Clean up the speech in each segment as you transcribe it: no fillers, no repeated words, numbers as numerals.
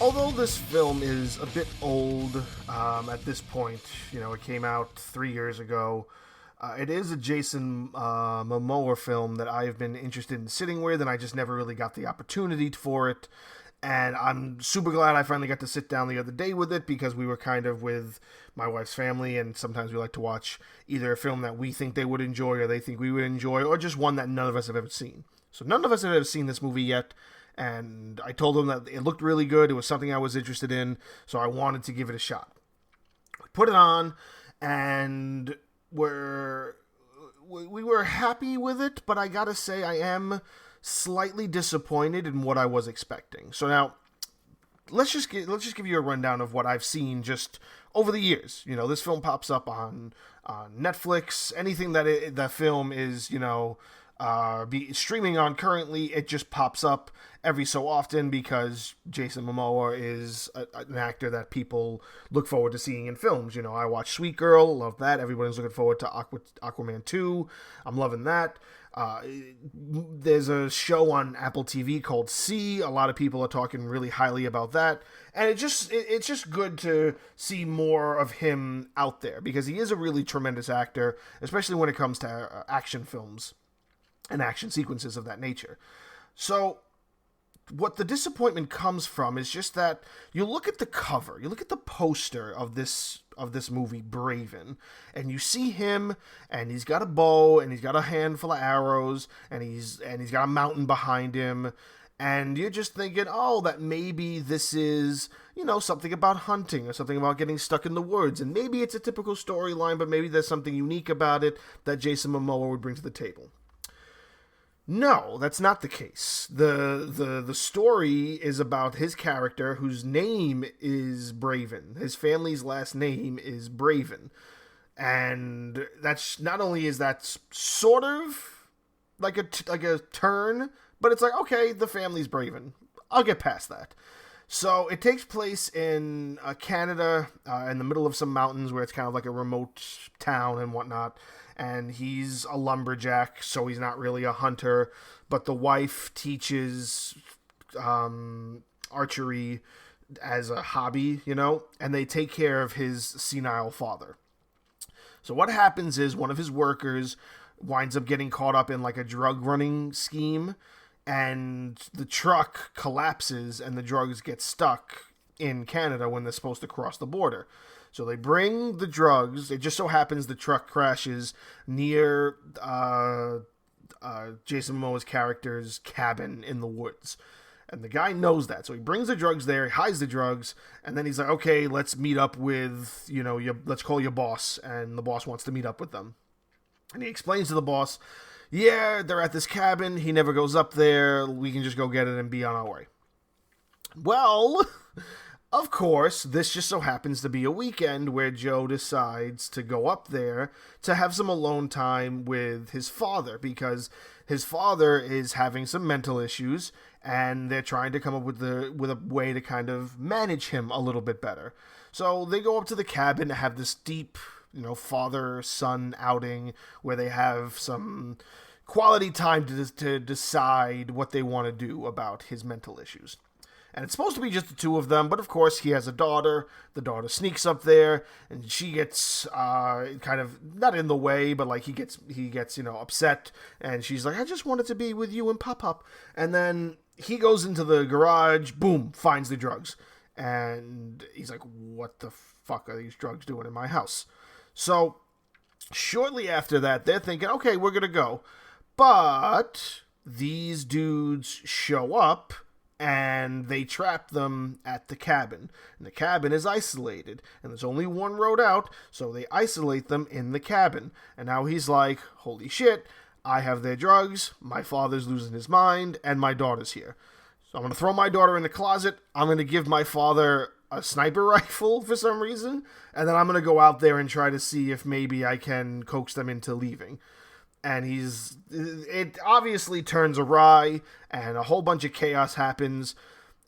Although this film is a bit old at this point, it came out 3 years ago. It is a Jason Momoa film that I've been interested in sitting with, and I just never really got the opportunity for it. And I'm super glad I finally got to sit down the other day with it because we were kind of with my wife's family, and sometimes we like to watch either a film that we think they would enjoy or they think we would enjoy, or just one that none of us have ever seen. So none of us have ever seen this movie yet, and I told them that it looked really good. It was something I was interested in, so I wanted to give it a shot. We put it on, and we were happy with it, but I gotta say I am slightly disappointed in what I was expecting. So now, let's just give you a rundown of what I've seen just over the years. This film pops up on Netflix. Anything that that film is be streaming on currently, it just pops up every so often because Jason Momoa is an actor that people look forward to seeing in films. I watched Sweet Girl, love that. Everybody's looking forward to Aquaman 2. I'm loving that. There's a show on Apple TV called See. A lot of people are talking really highly about that, and it's just good to see more of him out there because he is a really tremendous actor, especially when it comes to action films and action sequences of that nature. So what the disappointment comes from is just that you look at the cover, you look at the poster of this movie, Braven, and you see him, and he's got a bow, and he's got a handful of arrows, and he's got a mountain behind him, and you're just thinking, oh, that maybe this is, something about hunting or something about getting stuck in the woods, and maybe it's a typical storyline, but maybe there's something unique about it that Jason Momoa would bring to the table. No, that's not the case. The story is about his character whose name is Braven. His family's last name is Braven. And that's not only is that sort of like a turn, but it's like, okay, the family's Braven. I'll get past that. So it takes place in Canada, in the middle of some mountains where it's kind of like a remote town and whatnot. And he's a lumberjack, so he's not really a hunter. But the wife teaches archery as a hobby, and they take care of his senile father. So what happens is one of his workers winds up getting caught up in like a drug running scheme, and the truck collapses and the drugs get stuck in Canada when they're supposed to cross the border. So they bring the drugs. It just so happens the truck crashes near Jason Momoa's character's cabin in the woods. And the guy knows that. So he brings the drugs there, he hides the drugs, and then he's like, okay, let's meet up with, let's call your boss. And the boss wants to meet up with them. And he explains to the boss, yeah, they're at this cabin. He never goes up there. We can just go get it and be on our way. Well, of course, this just so happens to be a weekend where Joe decides to go up there to have some alone time with his father because his father is having some mental issues and they're trying to come up with a way to kind of manage him a little bit better. So they go up to the cabin to have this deep, father-son outing where they have some quality time to decide what they want to do about his mental issues. And it's supposed to be just the two of them, but of course he has a daughter. The daughter sneaks up there, and she gets kind of not in the way, but like he gets upset, and she's like, "I just wanted to be with you and Pop." And then he goes into the garage, boom, finds the drugs, and he's like, "What the fuck are these drugs doing in my house?" So shortly after that, they're thinking, "Okay, we're gonna go," but these dudes show up. And they trap them at the cabin. And the cabin is isolated. And there's only one road out, so they isolate them in the cabin. And now he's like, holy shit, I have their drugs, my father's losing his mind, and my daughter's here. So I'm going to throw my daughter in the closet, I'm going to give my father a sniper rifle for some reason, and then I'm going to go out there and try to see if maybe I can coax them into leaving. And it obviously turns awry, and a whole bunch of chaos happens.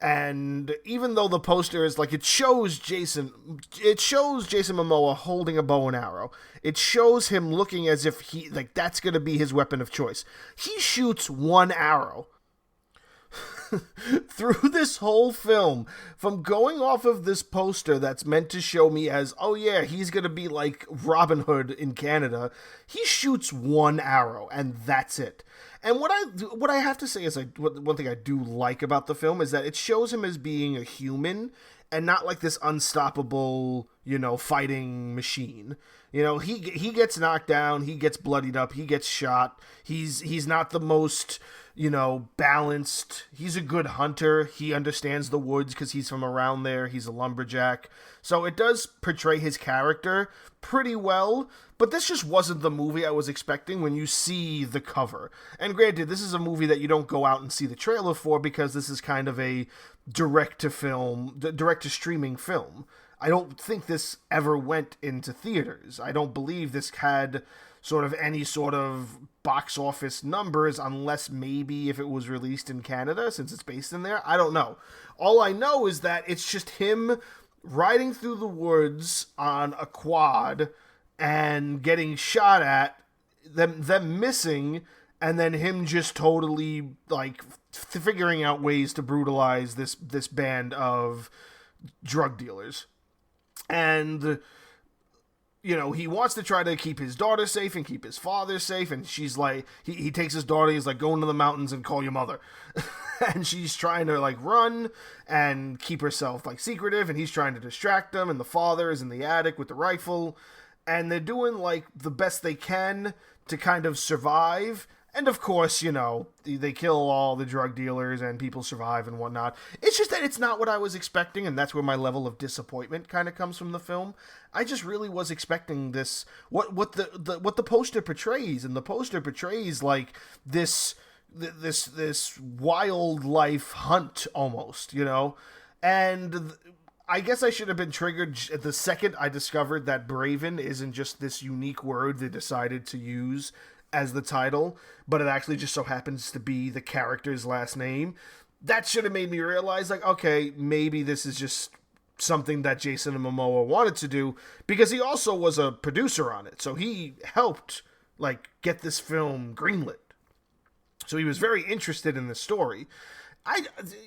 And even though the poster is like, it shows Jason Momoa holding a bow and arrow. It shows him looking as if that's going to be his weapon of choice. He shoots one arrow. through this whole film, from going off of this poster that's meant to show me as, oh yeah, he's gonna be like Robin Hood in Canada, he shoots one arrow and that's it. And what I have to say is, one thing I do like about the film is that it shows him as being a human and not like this unstoppable, fighting machine. He gets knocked down, he gets bloodied up, he gets shot. He's not the most, balanced. He's a good hunter. He understands the woods because he's from around there. He's a lumberjack. So it does portray his character pretty well, but this just wasn't the movie I was expecting when you see the cover. And granted, this is a movie that you don't go out and see the trailer for because this is kind of a direct-to-streaming film. I don't think this ever went into theaters. I don't believe this had sort of any sort of box office numbers unless maybe if it was released in Canada since it's based in there. I don't know. All I know is that it's just him riding through the woods on a quad and getting shot at, them missing, and then him just totally like figuring out ways to brutalize this band of drug dealers. And he wants to try to keep his daughter safe and keep his father safe, and she's like, he takes his daughter, he's like, go into the mountains and call your mother. And she's trying to like run and keep herself like secretive, and he's trying to distract them, and the father is in the attic with the rifle, and they're doing like the best they can to kind of survive. And of course, they kill all the drug dealers and people survive and whatnot. It's just that it's not what I was expecting, and that's where my level of disappointment kind of comes from the film. I just really was expecting this, what the poster portrays, and the poster portrays like this wildlife hunt almost, and I guess I should have been triggered the second I discovered that Braven isn't just this unique word they decided to use as the title, but it actually just so happens to be the character's last name. That should have made me realize, like, okay, maybe this is just something that Jason Momoa wanted to do, because he also was a producer on it, so he helped, like, get this film greenlit. So he was very interested in the story.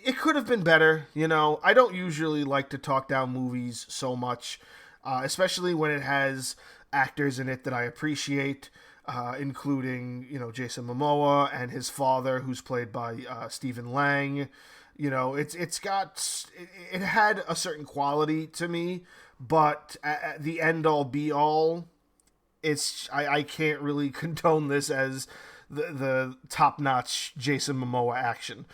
It could have been better, I don't usually like to talk down movies so much, especially when it has actors in it that I appreciate. Including, Jason Momoa and his father, who's played by Stephen Lang. It had a certain quality to me, but at the end all be all, I can't really condone this as the top notch Jason Momoa action.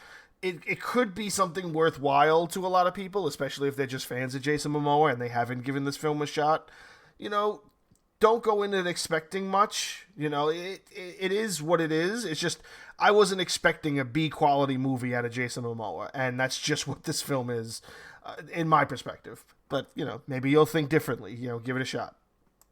It could be something worthwhile to a lot of people, especially if they're just fans of Jason Momoa and they haven't given this film a shot. Don't go into it expecting much. It is what it is. It's just, I wasn't expecting a B-quality movie out of Jason Momoa, and that's just what this film is, in my perspective. But, maybe you'll think differently. Give it a shot.